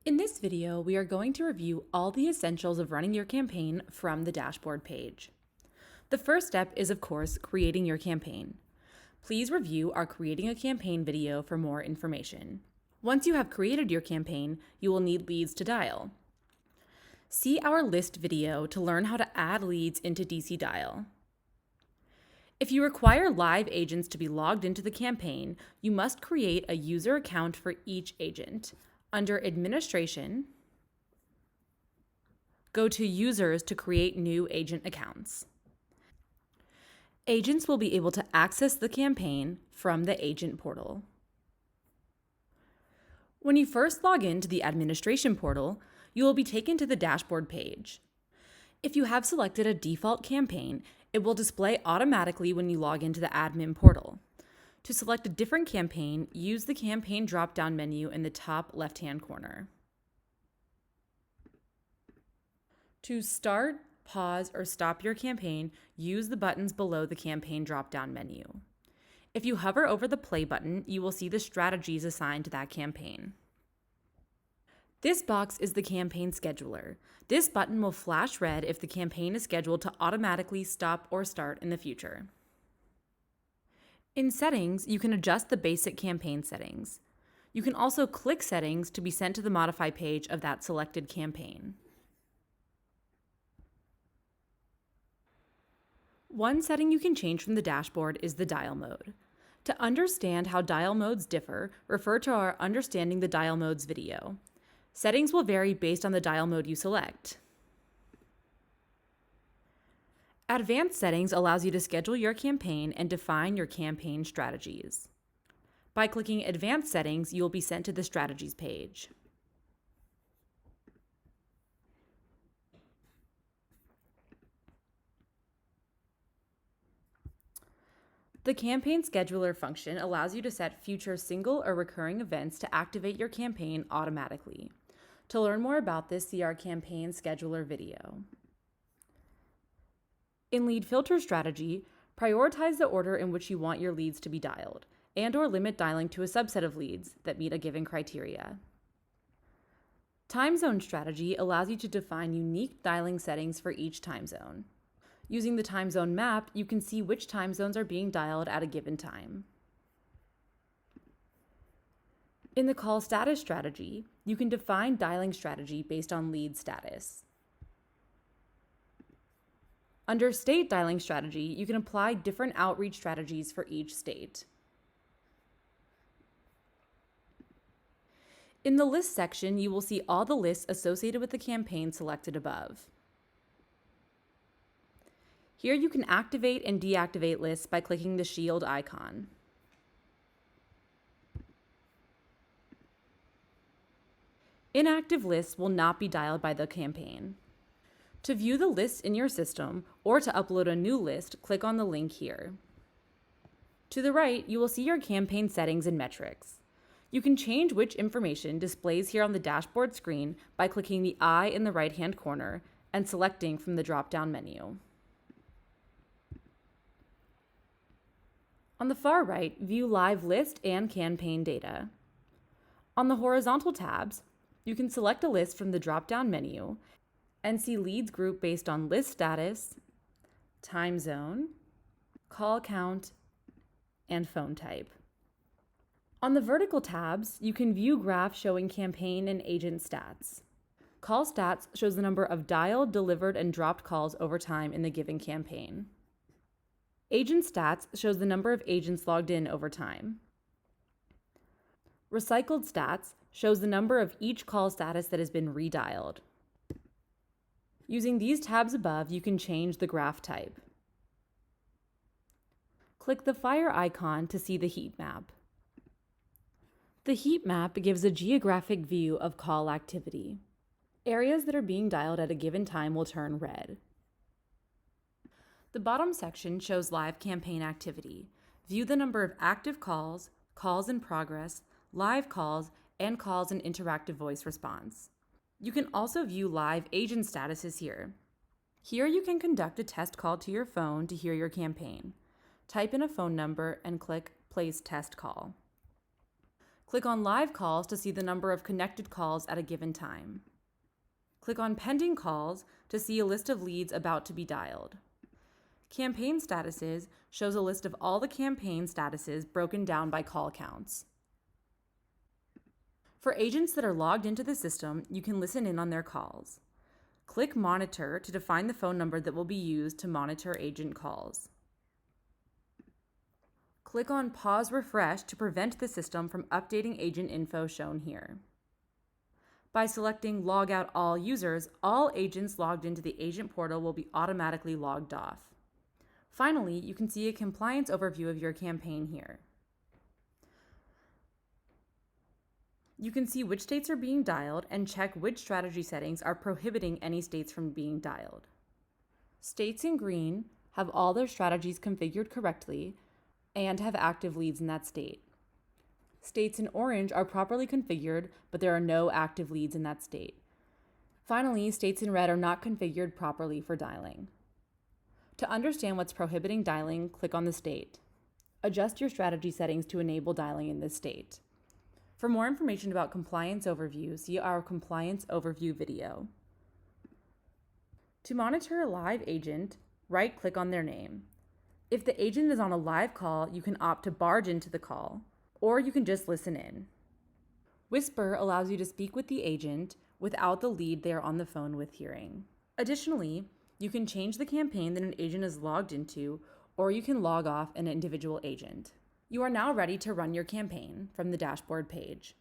In this video, we are going to review all the essentials of running your campaign from the dashboard page. The first step is, of course, creating your campaign. Please review our Creating a Campaign video for more information. Once you have created your campaign, you will need leads to dial. See our list video to learn how to add leads into DC Dial. If you require live agents to be logged into the campaign, you must create a user account for each agent. Under Administration, go to Users to create new agent accounts. Agents will be able to access the campaign from the agent portal. When you first log into the administration portal, you will be taken to the dashboard page. If you have selected a default campaign, it will display automatically when you log into the admin portal. To select a different campaign, use the campaign drop-down menu in the top left-hand corner. To start, pause, or stop your campaign, use the buttons below the campaign drop-down menu. If you hover over the play button, you will see the strategies assigned to that campaign. This box is the campaign scheduler. This button will flash red if the campaign is scheduled to automatically stop or start in the future. In Settings, you can adjust the basic campaign settings. You can also click Settings to be sent to the Modify page of that selected campaign. One setting you can change from the dashboard is the dial mode. To understand how dial modes differ, refer to our Understanding the Dial Modes video. Settings will vary based on the dial mode you select. Advanced Settings allows you to schedule your campaign and define your campaign strategies. By clicking Advanced Settings, you will be sent to the Strategies page. The Campaign Scheduler function allows you to set future single or recurring events to activate your campaign automatically. To learn more about this, see our Campaign Scheduler video. In Lead Filter Strategy, prioritize the order in which you want your leads to be dialed, and/or limit dialing to a subset of leads that meet a given criteria. Time Zone Strategy allows you to define unique dialing settings for each time zone. Using the time zone map, you can see which time zones are being dialed at a given time. In the Call Status Strategy, you can define dialing strategy based on lead status. Under State Dialing Strategy, you can apply different outreach strategies for each state. In the List section, you will see all the lists associated with the campaign selected above. Here you can activate and deactivate lists by clicking the shield icon. Inactive lists will not be dialed by the campaign. To view the lists in your system or to upload a new list, click on the link here. To the right, you will see your campaign settings and metrics. You can change which information displays here on the dashboard screen by clicking the eye in the right-hand corner and selecting from the drop-down menu. On the far right, view live list and campaign data. On the horizontal tabs, you can select a list from the drop-down menu and see leads grouped based on list status, time zone, call count, and phone type. On the vertical tabs, you can view graphs showing campaign and agent stats. Call stats shows the number of dialed, delivered, and dropped calls over time in the given campaign. Agent stats shows the number of agents logged in over time. Recycled stats shows the number of each call status that has been redialed. Using these tabs above, you can change the graph type. Click the fire icon to see the heat map. The heat map gives a geographic view of call activity. Areas that are being dialed at a given time will turn red. The bottom section shows live campaign activity. View the number of active calls, calls in progress, live calls, and calls in interactive voice response. You can also view live agent statuses here. Here you can conduct a test call to your phone to hear your campaign. Type in a phone number and click Place Test Call. Click on Live Calls to see the number of connected calls at a given time. Click on Pending Calls to see a list of leads about to be dialed. Campaign Statuses shows a list of all the campaign statuses broken down by call counts. For agents that are logged into the system, you can listen in on their calls. Click Monitor to define the phone number that will be used to monitor agent calls. Click on Pause Refresh to prevent the system from updating agent info shown here. By selecting Log Out All Users, all agents logged into the agent portal will be automatically logged off. Finally, you can see a compliance overview of your campaign here. You can see which states are being dialed and check which strategy settings are prohibiting any states from being dialed. States in green have all their strategies configured correctly and have active leads in that state. States in orange are properly configured, but there are no active leads in that state. Finally, states in red are not configured properly for dialing. To understand what's prohibiting dialing, click on the state. Adjust your strategy settings to enable dialing in this state. For more information about Compliance Overview, see our Compliance Overview video. To monitor a live agent, right-click on their name. If the agent is on a live call, you can opt to barge into the call, or you can just listen in. Whisper allows you to speak with the agent without the lead they are on the phone with hearing. Additionally, you can change the campaign that an agent is logged into, or you can log off an individual agent. You are now ready to run your campaign from the dashboard page.